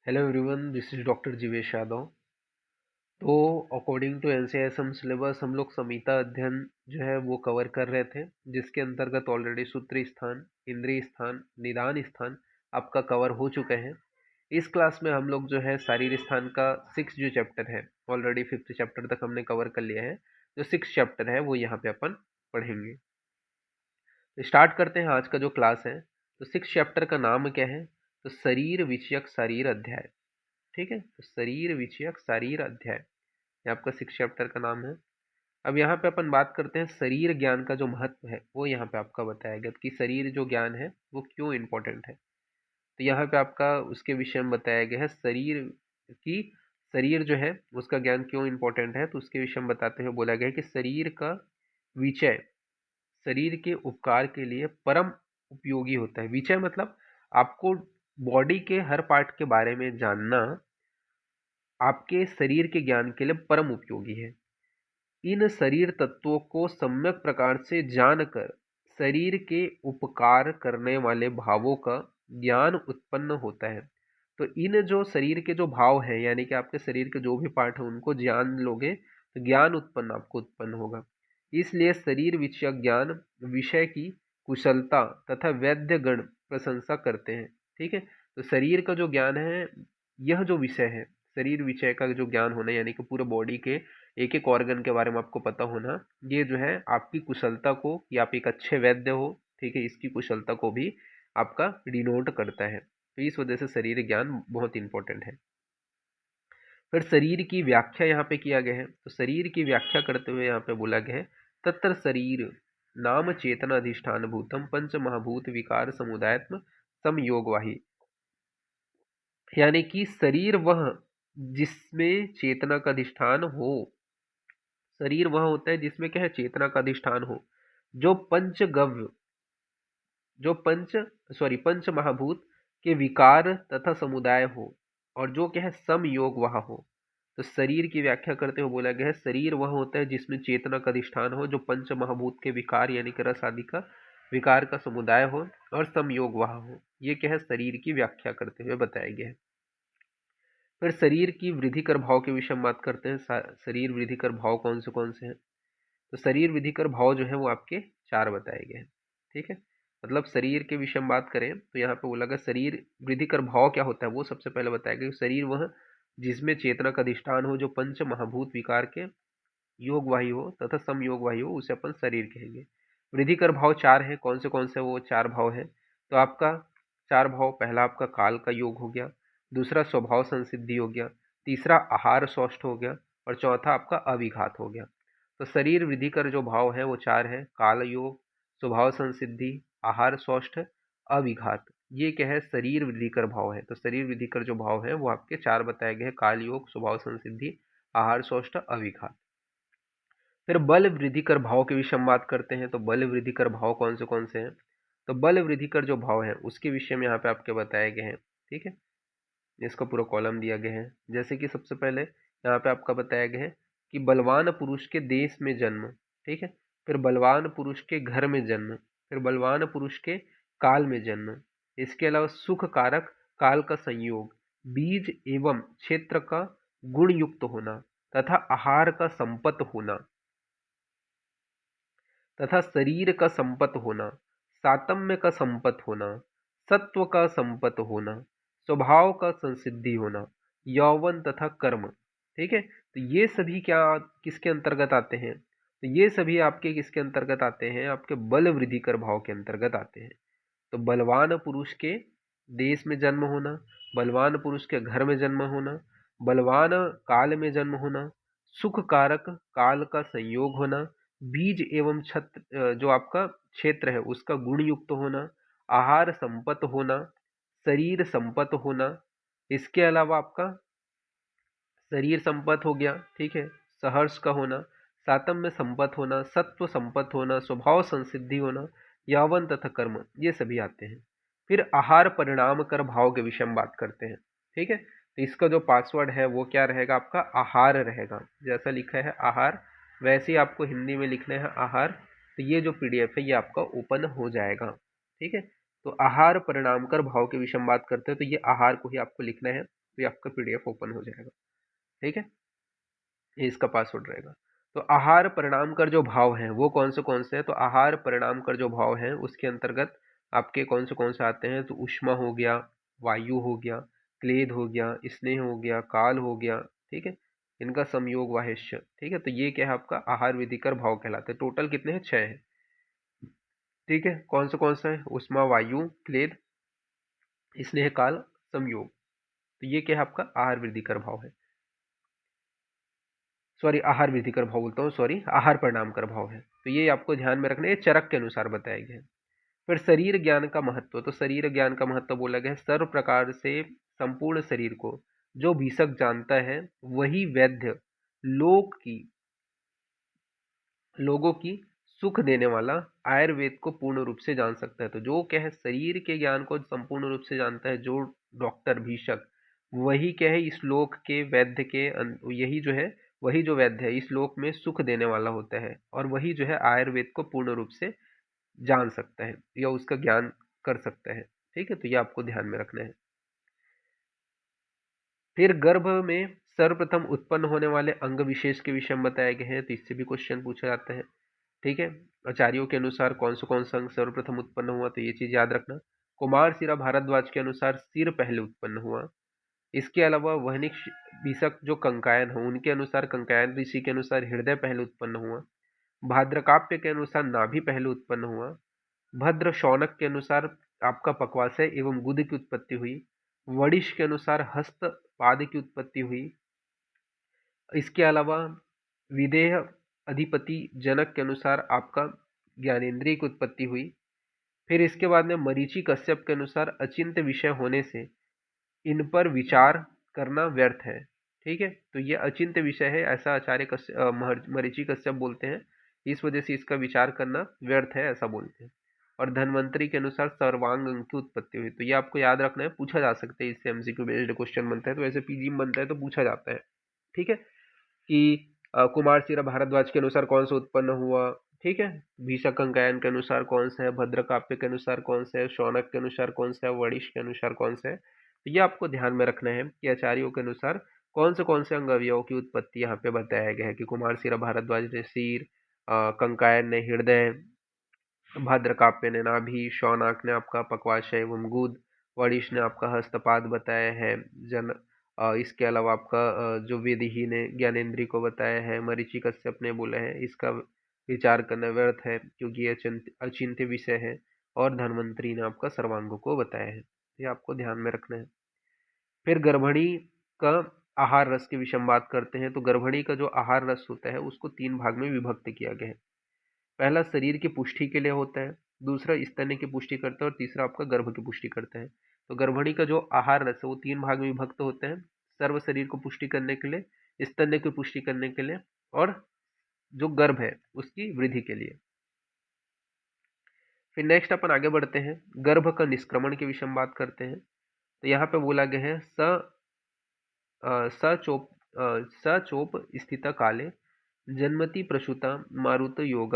Hello everyone, this is doctor Jeevesh Yadav. तो according to NCISM syllabus हम लोग संहिता अध्ययन जो है वो कवर कर रहे थे, जिसके अंतर्गत ऑलरेडी सूत्री स्थान, इंद्रिय स्थान, निदान स्थान आपका कवर हो चुके हैं। इस क्लास में हम लोग जो है शारीर स्थान का 6 जो चैप्टर है, ऑलरेडी 5th चैप्टर तक हमने कवर कर लिया है। जो 6 चैप्टर है वो यहाँ पे अपन पढ़ेंगे। तो स्टार्ट करते हैं आज का जो क्लास है। तो 6 चैप्टर का नाम क्या है? तो शरीर विषयक शारीर अध्याय। ठीक है, तो शरीर विषयक शारीर अध्याय ये आपका 6 चैप्टर का नाम है। अब यहाँ पे अपन बात करते हैं शरीर ज्ञान का जो महत्व है वो यहाँ पे आपका बताया गया कि शरीर जो ज्ञान है वो क्यों इम्पोर्टेंट है। तो यहाँ पे आपका उसके विषय में बताया गया है शरीर की, शरीर जो है उसका ज्ञान क्यों इम्पोर्टेंट है। तो उसके विषय में बताते हुए बोला गया है कि शरीर का विषय शरीर के उपकार के लिए परम उपयोगी होता है। विषय मतलब आपको बॉडी के हर पार्ट के बारे में जानना आपके शरीर के ज्ञान के लिए परम उपयोगी है। इन शरीर तत्वों को सम्यक प्रकार से जानकर शरीर के उपकार करने वाले भावों का ज्ञान उत्पन्न होता है। तो इन जो शरीर के जो भाव हैं, यानी कि आपके शरीर के जो भी पार्ट हैं उनको जान लोगे तो ज्ञान आपको उत्पन्न होगा। इसलिए शरीर विषयक ज्ञान विषय की कुशलता तथा वैद्य गण प्रशंसा करते हैं। ठीक है, तो शरीर का जो ज्ञान है, यह जो विषय है शरीर विषय का जो ज्ञान होना, यानी कि पूरे बॉडी के एक एक ऑर्गन के बारे में आपको पता होना, ये जो है आपकी कुशलता को, कि आप एक अच्छे वैद्य हो, ठीक है, इसकी कुशलता को भी आपका डिनोट करता है। तो इस वजह से शरीर ज्ञान बहुत इंपॉर्टेंट है। फिर शरीर की व्याख्या यहाँ पे किया गया है। तो शरीर की व्याख्या करते हुए यहाँ पे बोला गया है, तत्र शरीर नाम चेतना अधिष्ठान भूतम पंच महाभूत विकार समुदायत्म समयोगवाही। यानी कि शरीर वह जिसमें चेतना का अधिष्ठान हो। शरीर वह होता है जिसमें क्या है, चेतना का अधिष्ठान हो, जो पंचगव्य जो पंच महाभूत के विकार तथा समुदाय हो, और जो क्या है समयोग वह हो। तो शरीर की व्याख्या करते हुए बोला गया है, शरीर वह होता है जिसमें चेतना का अधिष्ठान हो, जो पंच महाभूत के विकार यानी कि रस आदि का विकार का समुदाय हो, और समयोग वह हो। ये क्या है, शरीर की व्याख्या करते हुए बताया गया है। फिर शरीर की वृद्धिकर भाव के विषय में बात करते हैं। शरीर वृद्धिकर भाव कौन से हैं? तो शरीर वृद्धिकर भाव जो है वो आपके 4 बताए गए हैं। ठीक है, मतलब शरीर के विषय में बात करें तो यहाँ पे बोला गया शरीर वृद्धिकर भाव क्या होता है, वो सबसे पहले बताया गया। शरीर वह जिसमें चेतना का अधिष्ठान हो, जो पंच महाभूत विकार के योगवाही हो तथा समयोगवाही हो, उसे अपन शरीर कहेंगे। वृद्धिकर भाव 4 है। कौन से वो 4 भाव है? तो आपका 4 भाव, पहला आपका काल का योग हो गया, दूसरा स्वभाव संसिद्धि हो गया, तीसरा आहार शौष्ठ हो गया, और चौथा आपका अविघात हो गया। तो शरीर वृद्धिकर जो भाव है वो 4 है, काल योग, स्वभाव संसिद्धि, आहार शौष्ठ, अविघात। ये क्या है, शरीर वृद्धिकर भाव है। तो शरीर वृद्धिकर जो भाव है वो आपके 4 बताए गए हैं, काल योग, स्वभाव संसिद्धि, आहार शौष्ठ, अविघात। फिर बल वृद्धिकर भाव के विषय में बात करते हैं। तो बल वृद्धिकर भाव कौन से हैं? तो बल वृद्धिकर जो भाव है उसके विषय में यहाँ पे आपके बताए गए हैं। ठीक है, इसका पूरा कॉलम दिया गया है। जैसे कि सबसे पहले यहाँ पे आपका बताया गया है कि बलवान पुरुष के देश में जन्म। ठीक है, फिर बलवान पुरुष के घर में जन्म, फिर बलवान पुरुष के काल में जन्म, इसके अलावा सुख कारक काल का संयोग, बीज एवं क्षेत्र का गुण युक्त होना, तथा आहार का संपत्त होना, तथा शरीर का संपत्त होना, सातम्य का संपत्त होना, सत्व का संपत्त होना, स्वभाव का संसिद्धि होना, यौवन तथा कर्म। ठीक है, तो ये सभी क्या किसके अंतर्गत आते हैं? तो ये सभी आपके किसके अंतर्गत आते हैं? आपके बल वृद्धिकर भाव के अंतर्गत आते हैं। तो बलवान पुरुष के देश में जन्म होना, बलवान पुरुष के घर में जन्म होना, बलवान काल में जन्म होना, सुख कारक काल का संयोग होना, बीज एवं छत्र जो आपका क्षेत्र है उसका गुण युक्त होना, आहार संपत्त होना, शरीर संपत्त होना, इसके अलावा आपका शरीर संपत्त हो गया। ठीक है, सहर्ष का होना, सातम में संपत्त होना, सत्व संपत्त होना, स्वभाव संसिद्धि होना, यावन तथा कर्म, ये सभी आते हैं। फिर आहार परिणाम कर भाव के विषय में बात करते हैं। ठीक है, तो इसका जो पासवर्ड है वो क्या रहेगा? आपका आहार रहेगा। जैसा लिखा है आहार, वैसे ही आपको हिंदी में लिखना है आहार। तो ये जो पीडीएफ है ये आपका ओपन हो जाएगा। ठीक है, तो आहार परिणाम कर भाव के विषय में बात करते हैं, तो ये आहार को ही आपको लिखना है। तो ये आपका पीडीएफ ओपन हो जाएगा। ठीक है, ये इसका पासवर्ड रहेगा। तो आहार परिणाम कर जो भाव हैं वो कौन से हैं, तो आहार परिणाम कर जो भाव हैं उसके अंतर्गत आपके कौन से आते हैं, तो ऊष्मा हो गया, वायु हो गया, क्लेद हो गया, स्नेह हो गया, काल हो गया। ठीक है, इनका संयोग वाहिष्य। ठीक है, तो ये क्या है आपका आहार विधिकर भाव कहलाते हैं। टोटल कितने हैं, 6 हैं। ठीक है, कौन सा है, ऊष्मा, वायु, क्लेद, स्नेह, काल, संयोग। तो ये क्या है आपका आहार वृद्धिकर भाव है। सॉरी, आहार विधिकर भाव बोलता हूँ, सॉरी, आहार परिणाम कर भाव है। तो ये आपको ध्यान में रखना है, ये चरक के अनुसार बताया गया है। फिर शरीर ज्ञान का महत्व, तो शरीर ज्ञान का महत्व बोला गया है, सर्व प्रकार से संपूर्ण शरीर को जो भीषक जानता है वही वैद्य लोगों की सुख देने वाला आयुर्वेद को पूर्ण रूप से जान सकता है। तो जो क्या है, शरीर के ज्ञान को संपूर्ण रूप से जानता है जो डॉक्टर भीषक, वही क्या है इस लोक के वैद्य के यही जो है, वही जो वैद्य है इस लोक में सुख देने वाला होता है, और वही जो है आयुर्वेद को पूर्ण रूप से जान सकता है या उसका ज्ञान कर सकता है। ठीक है, तो ये आपको ध्यान में रखना है। फिर गर्भ में सर्वप्रथम उत्पन्न होने वाले अंग विशेष के विषय में बताए गए हैं, तो इससे भी क्वेश्चन पूछा जाता है। ठीक है, आचार्यों के अनुसार कौन सा अंग सर्वप्रथम उत्पन्न हुआ, तो ये चीज याद रखना। कुमार सिरा भारद्वाज के अनुसार सिर पहले उत्पन्न हुआ। इसके अलावा वहनिक बीसक जो कंकायन है उनके अनुसार, कंकायन ऋषि के अनुसार हृदय पहले उत्पन्न हुआ। भाद्रकाप्य के अनुसार नाभि पहले उत्पन्न हुआ। भद्र शौनक के अनुसार आपका पक्वाशय एवं गुद की उत्पत्ति हुई। वडिश के अनुसार हस्त पाद की उत्पत्ति हुई। इसके अलावा विदेह अधिपति जनक के अनुसार आपका ज्ञानेंद्रिय की उत्पत्ति हुई। फिर इसके बाद में मरीचि कश्यप के अनुसार अचिंत्य विषय होने से इन पर विचार करना व्यर्थ है। ठीक है, तो ये अचिंत्य विषय है ऐसा आचार्य मरीचि कश्यप बोलते हैं, इस वजह से इसका विचार करना व्यर्थ है ऐसा बोलते हैं। और धन्वंतरी के अनुसार सर्वांग अंग की उत्पत्ति हुई। तो ये आपको याद रखना है, पूछा जा सकता है, इससे एमसीक्यू बेस्ड क्वेश्चन बनता है, तो ऐसे पीजी में बनता है तो पूछा जाता है। ठीक है, कि कुमार सिरा भारद्वाज के अनुसार कौन सा उत्पन्न हुआ। ठीक है, भीषक अंकायन के अनुसार कौन सा है, भद्रकाप्य के अनुसार कौन सा है, शौनक के अनुसार कौन सा है, वड़िश के अनुसार कौन सा है। तो ये आपको ध्यान में रखना है कि आचार्यों के अनुसार कौन से अंग अवयवों की उत्पत्ति यहाँ पे बताया गया है, कि कुमार सिरा भारद्वाज ने सिर, कंकायन ने हृदय, भद्रकाप्य ने नाभि, शौनक ने आपका पक्वाशय एवं गुद, वड़िश ने आपका हस्तपाद बताया है। इसके अलावा आपका जो वेदिही ने ज्ञानेंद्रिय को बताया है। मरीचि कश्यप ने बोला है इसका विचार करना व्यर्थ है क्योंकि ये अचिंत्य विषय है। और धन्वंतरी ने आपका सर्वांग को बताया है, ये आपको ध्यान में रखना है। फिर गर्भणी का आहार रस के विषय में बात करते हैं। तो गर्भणी का जो आहार रस होता है उसको 3 भाग में विभक्त किया गया है। पहला शरीर की पुष्टि के लिए होता है, दूसरा स्तन्य की पुष्टि करता है, और तीसरा आपका गर्भ की पुष्टि करता है। तो गर्भणी का जो आहार रस है वो 3 भाग में विभक्त होते हैं, सर्व शरीर को पुष्टि करने के लिए, स्तन्य की पुष्टि करने के लिए, और जो गर्भ है उसकी वृद्धि के लिए। फिर नेक्स्ट अपन आगे बढ़ते हैं, गर्भ का निष्क्रमण के विषय में बात करते हैं। तो यहाँ पे बोला गया है सचोप स्थित काले जन्मति प्रसूता मारुत योग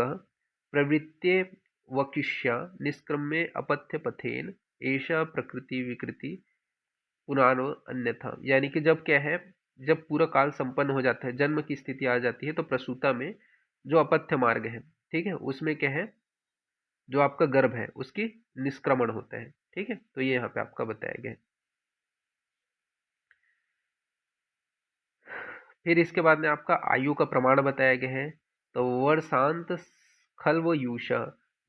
प्रवृत्ते वकिष्या निष्क्रम्य अपथ्य पथेन ऐसा प्रकृति विकृति पुरानो अन्यथा। यानी कि जब क्या है, जब पूरा काल संपन्न हो जाता है, जन्म की स्थिति आ जाती है, तो प्रसूता में जो अपथ्य मार्ग है, ठीक है, उसमें क्या है, जो आपका गर्भ है उसकी निष्क्रमण होता है। ठीक है, तो ये यहाँ पे आपका बताया गया है। फिर इसके बाद में आपका आयु का प्रमाण बताया गया है। तो वर्षांत खल्वयूष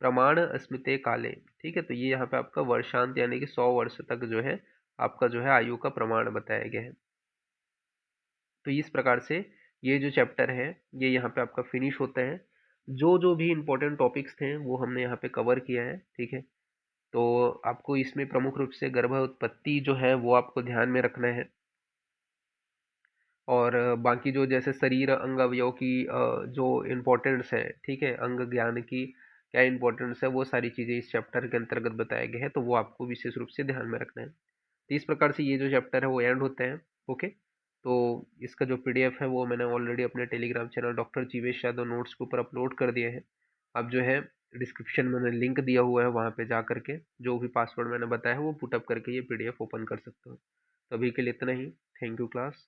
प्रमाण अस्मिते काले। ठीक है, तो ये यहाँ पे आपका वर्षांत यानी कि 100 वर्ष तक जो है आपका जो है आयु का प्रमाण बताया गया है। तो इस प्रकार से ये जो चैप्टर है ये यहाँ पे आपका फिनिश होता है। जो जो भी इम्पोर्टेंट टॉपिक्स थे वो हमने यहाँ पे कवर किया है। ठीक है, तो आपको इसमें प्रमुख रूप से गर्भ उत्पत्ति जो है वो आपको ध्यान में रखना है, और बाकी जो जैसे शरीर अंग अवयव की जो इम्पोर्टेंस है, ठीक है, अंग ज्ञान की क्या इम्पोर्टेंस है, वो सारी चीज़ें इस चैप्टर के अंतर्गत बताए गए हैं, तो वो आपको विशेष रूप से ध्यान में रखना है। तो इस प्रकार से ये जो चैप्टर है वो एंड होता है। ओके, तो इसका जो पीडीएफ है वो मैंने ऑलरेडी अपने Telegram channel doctor Jeevesh Yadav notes के ऊपर अपलोड कर दिए हैं। अब जो है डिस्क्रिप्शन में मैंने लिंक दिया हुआ है, वहाँ पे जा करके जो भी पासवर्ड मैंने बताया है वो पुटअप करके ये पीडीएफ ओपन कर सकते हो। तो अभी के लिए इतना ही। Thank you class.